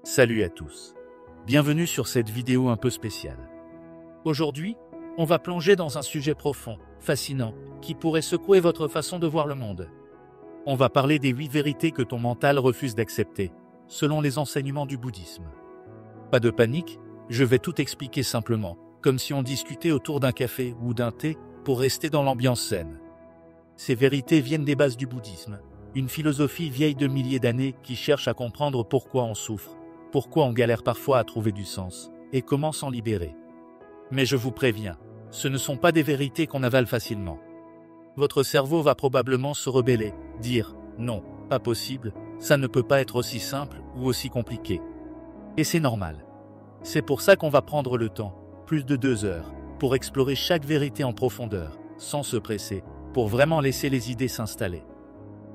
Salut à tous. Bienvenue sur cette vidéo un peu spéciale. Aujourd'hui, on va plonger dans un sujet profond, fascinant, qui pourrait secouer votre façon de voir le monde. On va parler des 8 vérités que ton mental refuse d'accepter, selon les enseignements du bouddhisme. Pas de panique, je vais tout expliquer simplement, comme si on discutait autour d'un café ou d'un thé, pour rester dans l'ambiance saine. Ces vérités viennent des bases du bouddhisme, une philosophie vieille de milliers d'années qui cherche à comprendre pourquoi on souffre, pourquoi on galère parfois à trouver du sens, et comment s'en libérer. Mais je vous préviens, ce ne sont pas des vérités qu'on avale facilement. Votre cerveau va probablement se rebeller, dire « non, pas possible, ça ne peut pas être aussi simple ou aussi compliqué ». Et c'est normal. C'est pour ça qu'on va prendre le temps, plus de 2 heures, pour explorer chaque vérité en profondeur, sans se presser, pour vraiment laisser les idées s'installer.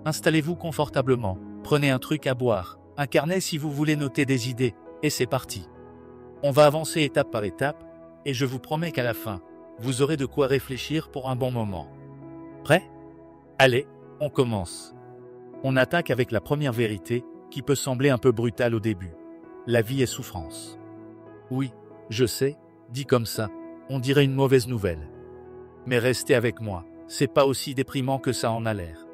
Installez-vous confortablement, prenez un truc à boire, un carnet si vous voulez noter des idées, et c'est parti. On va avancer étape par étape, et je vous promets qu'à la fin, vous aurez de quoi réfléchir pour un bon moment. Prêt ? Allez, on commence. On attaque avec la première vérité, qui peut sembler un peu brutale au début. La vie est souffrance. Oui, je sais, dit comme ça, on dirait une mauvaise nouvelle. Mais restez avec moi, c'est pas aussi déprimant que ça en a l'air.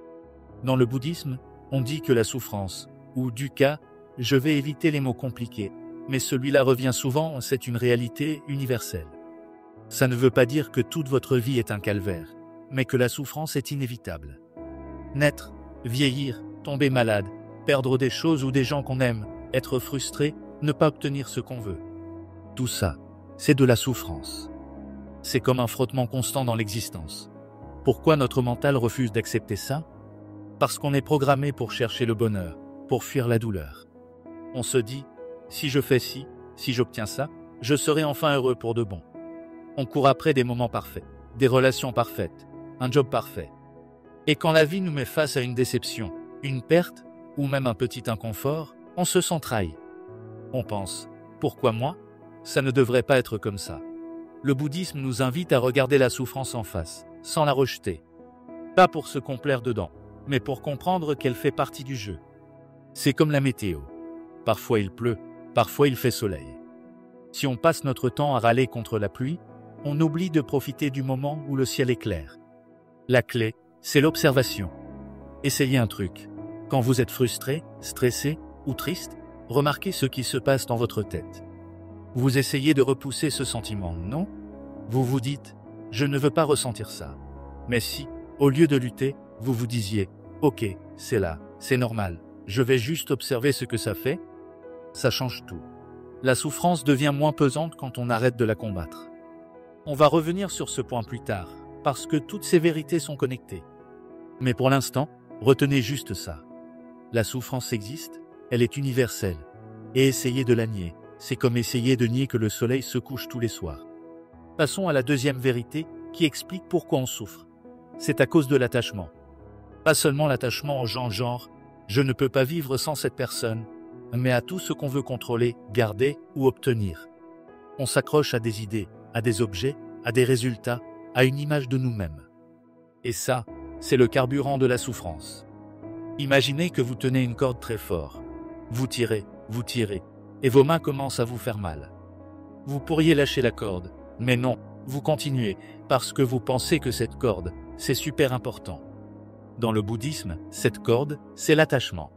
Dans le bouddhisme, on dit que la souffrance, ou dukkha, je vais éviter les mots compliqués, mais celui-là revient souvent, c'est une réalité universelle. Ça ne veut pas dire que toute votre vie est un calvaire, mais que la souffrance est inévitable. Naître, vieillir, tomber malade, perdre des choses ou des gens qu'on aime, être frustré, ne pas obtenir ce qu'on veut. Tout ça, c'est de la souffrance. C'est comme un frottement constant dans l'existence. Pourquoi notre mental refuse d'accepter ça ? Parce qu'on est programmé pour chercher le bonheur, pour fuir la douleur. On se dit, si je fais ci, si j'obtiens ça, je serai enfin heureux pour de bon. On court après des moments parfaits, des relations parfaites, un job parfait. Et quand la vie nous met face à une déception, une perte, ou même un petit inconfort, on se sent trahi. On pense, pourquoi moi ? Ça ne devrait pas être comme ça. Le bouddhisme nous invite à regarder la souffrance en face, sans la rejeter. Pas pour se complaire dedans, mais pour comprendre qu'elle fait partie du jeu. C'est comme la météo. Parfois il pleut, parfois il fait soleil. Si on passe notre temps à râler contre la pluie, on oublie de profiter du moment où le ciel est clair. La clé, c'est l'observation. Essayez un truc. Quand vous êtes frustré, stressé ou triste, remarquez ce qui se passe dans votre tête. Vous essayez de repousser ce sentiment, non ? Vous vous dites « je ne veux pas ressentir ça ». Mais si, au lieu de lutter, vous vous disiez « ok, c'est là, c'est normal, je vais juste observer ce que ça fait », ça change tout. La souffrance devient moins pesante quand on arrête de la combattre. On va revenir sur ce point plus tard, parce que toutes ces vérités sont connectées. Mais pour l'instant, retenez juste ça. La souffrance existe, elle est universelle. Et essayer de la nier, c'est comme essayer de nier que le soleil se couche tous les soirs. Passons à la deuxième vérité, qui explique pourquoi on souffre. C'est à cause de l'attachement. Pas seulement l'attachement aux gens genre « je ne peux pas vivre sans cette personne », mais à tout ce qu'on veut contrôler, garder ou obtenir. On s'accroche à des idées, à des objets, à des résultats, à une image de nous-mêmes. Et ça, c'est le carburant de la souffrance. Imaginez que vous tenez une corde très fort. Vous tirez, et vos mains commencent à vous faire mal. Vous pourriez lâcher la corde, mais non, vous continuez, parce que vous pensez que cette corde, c'est super important. Dans le bouddhisme, cette corde, c'est l'attachement.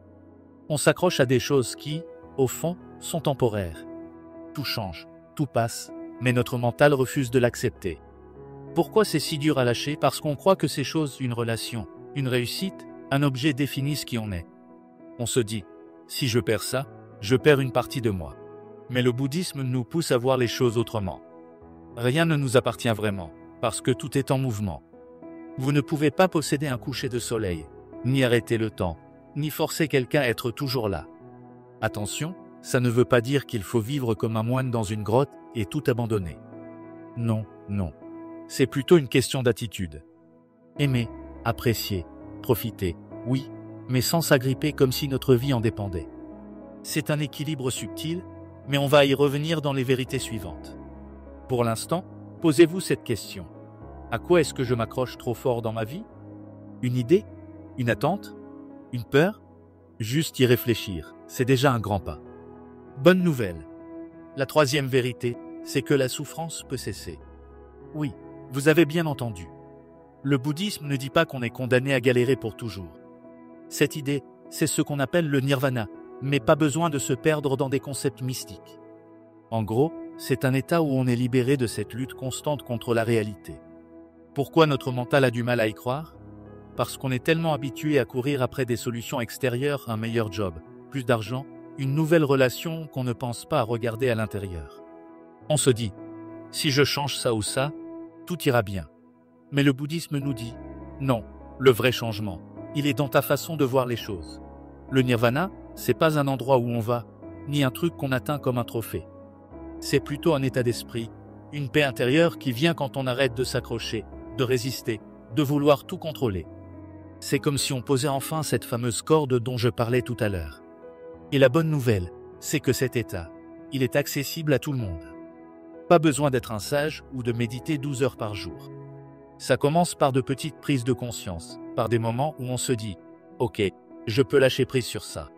On s'accroche à des choses qui, au fond, sont temporaires. Tout change, tout passe, mais notre mental refuse de l'accepter. Pourquoi c'est si dur à lâcher ? Parce qu'on croit que ces choses, une relation, une réussite, un objet définissent qui on est. On se dit, si je perds ça, je perds une partie de moi. Mais le bouddhisme nous pousse à voir les choses autrement. Rien ne nous appartient vraiment, parce que tout est en mouvement. Vous ne pouvez pas posséder un coucher de soleil, ni arrêter le temps, ni forcer quelqu'un à être toujours là. Attention, ça ne veut pas dire qu'il faut vivre comme un moine dans une grotte et tout abandonner. Non, non. C'est plutôt une question d'attitude. Aimer, apprécier, profiter, oui, mais sans s'agripper comme si notre vie en dépendait. C'est un équilibre subtil, mais on va y revenir dans les vérités suivantes. Pour l'instant, posez-vous cette question. À quoi est-ce que je m'accroche trop fort dans ma vie ? Une idée ? Une attente ? Une peur ? Juste y réfléchir, c'est déjà un grand pas. Bonne nouvelle. La troisième vérité, c'est que la souffrance peut cesser. Oui, vous avez bien entendu. Le bouddhisme ne dit pas qu'on est condamné à galérer pour toujours. Cette idée, c'est ce qu'on appelle le nirvana, mais pas besoin de se perdre dans des concepts mystiques. En gros, c'est un état où on est libéré de cette lutte constante contre la réalité. Pourquoi notre mental a du mal à y croire? Parce qu'on est tellement habitué à courir après des solutions extérieures, un meilleur job, plus d'argent, une nouvelle relation qu'on ne pense pas à regarder à l'intérieur. On se dit, si je change ça ou ça, tout ira bien. Mais le bouddhisme nous dit, non, le vrai changement, il est dans ta façon de voir les choses. Le nirvana, c'est pas un endroit où on va, ni un truc qu'on atteint comme un trophée. C'est plutôt un état d'esprit, une paix intérieure qui vient quand on arrête de s'accrocher, de résister, de vouloir tout contrôler. C'est comme si on posait enfin cette fameuse corde dont je parlais tout à l'heure. Et la bonne nouvelle, c'est que cet état, il est accessible à tout le monde. Pas besoin d'être un sage ou de méditer 12 heures par jour. Ça commence par de petites prises de conscience, par des moments où on se dit « Ok, je peux lâcher prise sur ça ».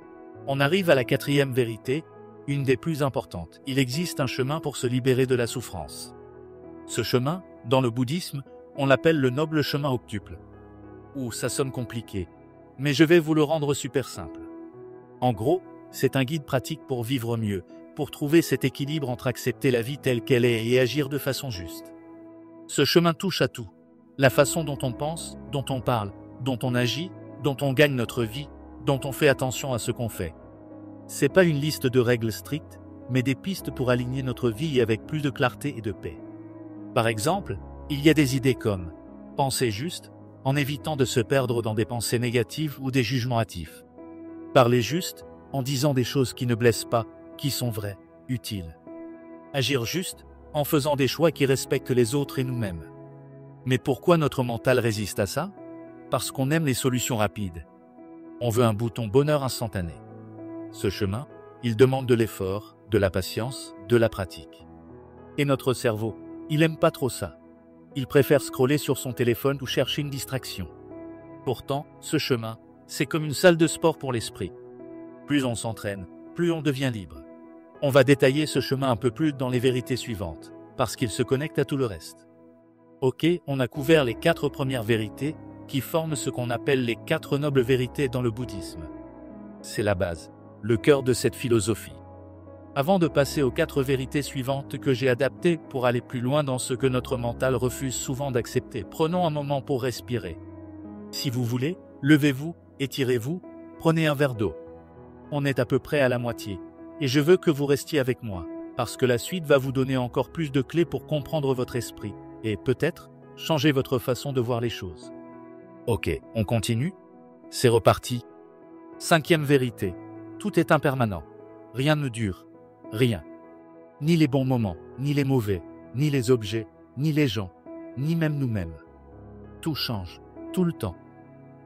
On arrive à la quatrième vérité, une des plus importantes. Il existe un chemin pour se libérer de la souffrance. Ce chemin, dans le bouddhisme, on l'appelle le noble chemin octuple. Ouh, ça sonne compliqué, mais je vais vous le rendre super simple. En gros, c'est un guide pratique pour vivre mieux, pour trouver cet équilibre entre accepter la vie telle qu'elle est et agir de façon juste. Ce chemin touche à tout. La façon dont on pense, dont on parle, dont on agit, dont on gagne notre vie, dont on fait attention à ce qu'on fait. C'est pas une liste de règles strictes, mais des pistes pour aligner notre vie avec plus de clarté et de paix. Par exemple, il y a des idées comme « penser juste », en évitant de se perdre dans des pensées négatives ou des jugements hâtifs. Parler juste, en disant des choses qui ne blessent pas, qui sont vraies, utiles. Agir juste, en faisant des choix qui respectent les autres et nous-mêmes. Mais pourquoi notre mental résiste à ça? Parce qu'on aime les solutions rapides. On veut un bouton bonheur instantané. Ce chemin, il demande de l'effort, de la patience, de la pratique. Et notre cerveau, il aime pas trop ça. Il préfère scroller sur son téléphone ou chercher une distraction. Pourtant, ce chemin, c'est comme une salle de sport pour l'esprit. Plus on s'entraîne, plus on devient libre. On va détailler ce chemin un peu plus dans les vérités suivantes, parce qu'il se connecte à tout le reste. Ok, on a couvert les 4 premières vérités, qui forment ce qu'on appelle les 4 nobles vérités dans le bouddhisme. C'est la base, le cœur de cette philosophie. Avant de passer aux 4 vérités suivantes que j'ai adaptées pour aller plus loin dans ce que notre mental refuse souvent d'accepter, prenons un moment pour respirer. Si vous voulez, levez-vous, étirez-vous, prenez un verre d'eau. On est à peu près à la moitié, et je veux que vous restiez avec moi, parce que la suite va vous donner encore plus de clés pour comprendre votre esprit, et peut-être, changer votre façon de voir les choses. Ok, on continue? C'est reparti. 5e vérité. Tout est impermanent. Rien ne dure. Rien. Ni les bons moments, ni les mauvais, ni les objets, ni les gens, ni même nous-mêmes. Tout change, tout le temps.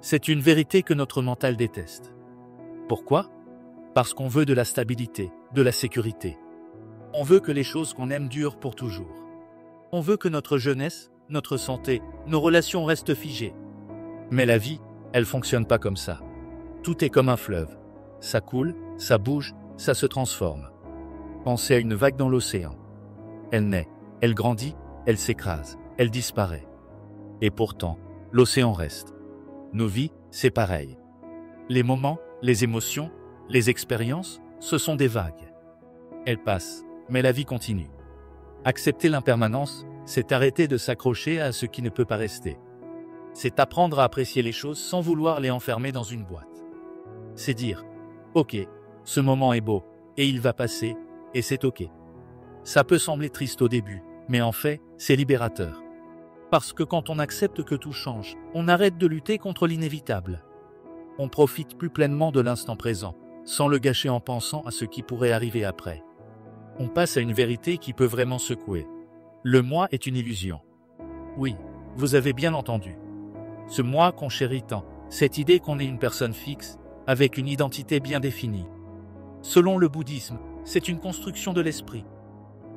C'est une vérité que notre mental déteste. Pourquoi? Parce qu'on veut de la stabilité, de la sécurité. On veut que les choses qu'on aime durent pour toujours. On veut que notre jeunesse, notre santé, nos relations restent figées. Mais la vie, elle fonctionne pas comme ça. Tout est comme un fleuve. Ça coule, ça bouge, ça se transforme. Pensez à une vague dans l'océan. Elle naît, elle grandit, elle s'écrase, elle disparaît. Et pourtant, l'océan reste. Nos vies, c'est pareil. Les moments, les émotions, les expériences, ce sont des vagues. Elles passent, mais la vie continue. Accepter l'impermanence, c'est arrêter de s'accrocher à ce qui ne peut pas rester. C'est apprendre à apprécier les choses sans vouloir les enfermer dans une boîte. C'est dire, ok, ce moment est beau, et il va passer, et c'est ok. Ça peut sembler triste au début, mais en fait, c'est libérateur. Parce que quand on accepte que tout change, on arrête de lutter contre l'inévitable. On profite plus pleinement de l'instant présent, sans le gâcher en pensant à ce qui pourrait arriver après. On passe à une vérité qui peut vraiment secouer. Le moi est une illusion. Oui, vous avez bien entendu. Ce moi qu'on chérit tant, cette idée qu'on est une personne fixe, avec une identité bien définie. Selon le bouddhisme, c'est une construction de l'esprit.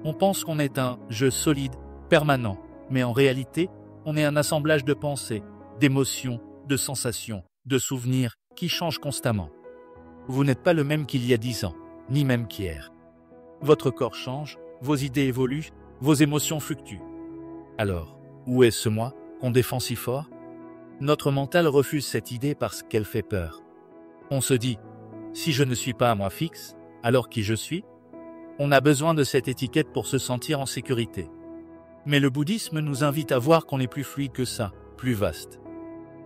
On pense qu'on est un « je » solide, permanent, mais en réalité, on est un assemblage de pensées, d'émotions, de sensations, de souvenirs qui changent constamment. Vous n'êtes pas le même qu'il y a 10 ans, ni même qu'hier. Votre corps change, vos idées évoluent, vos émotions fluctuent. Alors, où est ce moi qu'on défend si fort? Notre mental refuse cette idée parce qu'elle fait peur. On se dit, si je ne suis pas un moi fixe, alors qui je suis? On a besoin de cette étiquette pour se sentir en sécurité. Mais le bouddhisme nous invite à voir qu'on est plus fluide que ça, plus vaste.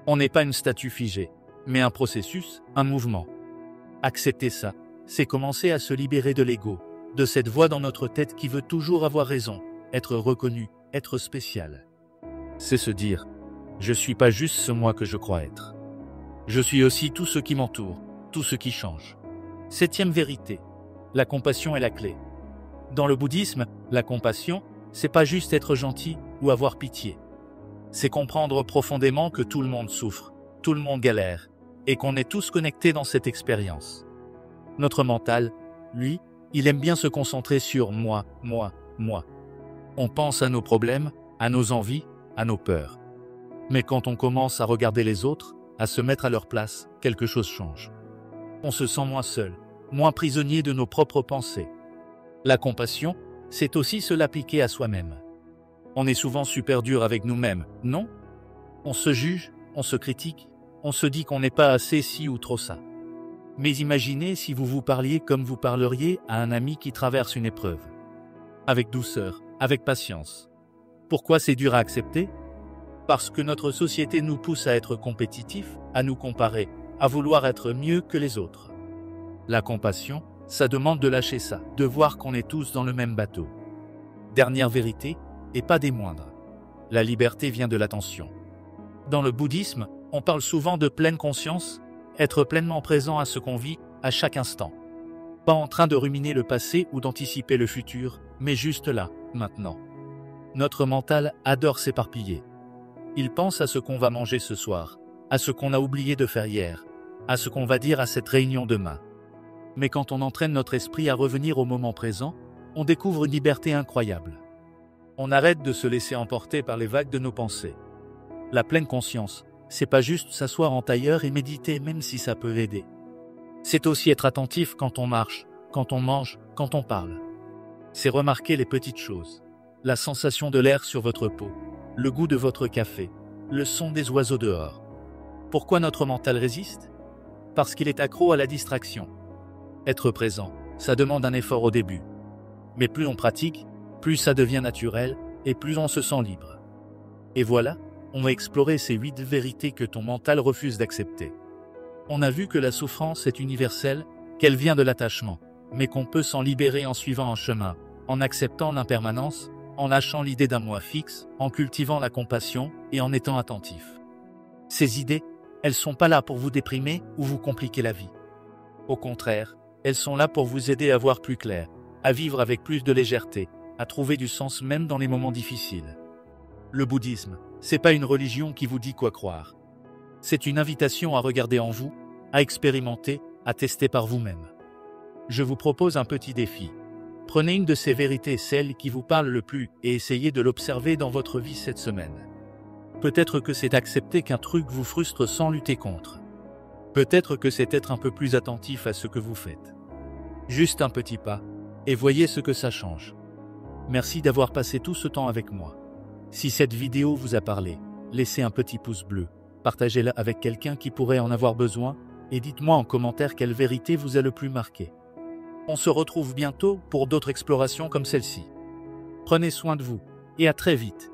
On n'est pas une statue figée, mais un processus, un mouvement. Accepter ça, c'est commencer à se libérer de l'ego, de cette voix dans notre tête qui veut toujours avoir raison, être reconnu, être spécial. C'est se dire, je suis pas juste ce moi que je crois être. Je suis aussi tout ce qui m'entoure, tout ce qui change. 7e vérité. La compassion est la clé. Dans le bouddhisme, la compassion, c'est pas juste être gentil ou avoir pitié. C'est comprendre profondément que tout le monde souffre, tout le monde galère, et qu'on est tous connectés dans cette expérience. Notre mental, lui, il aime bien se concentrer sur moi, moi, moi. On pense à nos problèmes, à nos envies, à nos peurs. Mais quand on commence à regarder les autres, à se mettre à leur place, quelque chose change. On se sent moins seul, moins prisonnier de nos propres pensées. La compassion, c'est aussi se l'appliquer à soi-même. On est souvent super dur avec nous-mêmes, non? On se juge, on se critique, on se dit qu'on n'est pas assez ci ou trop ça. Mais imaginez si vous vous parliez comme vous parleriez à un ami qui traverse une épreuve. Avec douceur, avec patience. Pourquoi c'est dur à accepter? Parce que notre société nous pousse à être compétitifs, à nous comparer, à vouloir être mieux que les autres. La compassion, ça demande de lâcher ça, de voir qu'on est tous dans le même bateau. Dernière vérité, et pas des moindres. La liberté vient de l'attention. Dans le bouddhisme, on parle souvent de pleine conscience, être pleinement présent à ce qu'on vit, à chaque instant. Pas en train de ruminer le passé ou d'anticiper le futur, mais juste là, maintenant. Notre mental adore s'éparpiller. Il pense à ce qu'on va manger ce soir, à ce qu'on a oublié de faire hier, à ce qu'on va dire à cette réunion demain. Mais quand on entraîne notre esprit à revenir au moment présent, on découvre une liberté incroyable. On arrête de se laisser emporter par les vagues de nos pensées. La pleine conscience, c'est pas juste s'asseoir en tailleur et méditer même si ça peut aider. C'est aussi être attentif quand on marche, quand on mange, quand on parle. C'est remarquer les petites choses. La sensation de l'air sur votre peau, le goût de votre café, le son des oiseaux dehors. Pourquoi notre mental résiste? Parce qu'il est accro à la distraction. Être présent, ça demande un effort au début. Mais plus on pratique, plus ça devient naturel et plus on se sent libre. Et voilà, on va explorer ces 8 vérités que ton mental refuse d'accepter. On a vu que la souffrance est universelle, qu'elle vient de l'attachement, mais qu'on peut s'en libérer en suivant un chemin, en acceptant l'impermanence, en lâchant l'idée d'un moi fixe, en cultivant la compassion et en étant attentif. Ces idées, elles sont pas là pour vous déprimer ou vous compliquer la vie. Au contraire, elles sont là pour vous aider à voir plus clair, à vivre avec plus de légèreté, à trouver du sens même dans les moments difficiles. Le bouddhisme, c'est pas une religion qui vous dit quoi croire. C'est une invitation à regarder en vous, à expérimenter, à tester par vous-même. Je vous propose un petit défi. Prenez une de ces vérités, celle qui vous parle le plus, et essayez de l'observer dans votre vie cette semaine. Peut-être que c'est accepter qu'un truc vous frustre sans lutter contre. Peut-être que c'est être un peu plus attentif à ce que vous faites. Juste un petit pas, et voyez ce que ça change. Merci d'avoir passé tout ce temps avec moi. Si cette vidéo vous a parlé, laissez un petit pouce bleu, partagez-la avec quelqu'un qui pourrait en avoir besoin, et dites-moi en commentaire quelle vérité vous a le plus marqué. On se retrouve bientôt pour d'autres explorations comme celle-ci. Prenez soin de vous, et à très vite.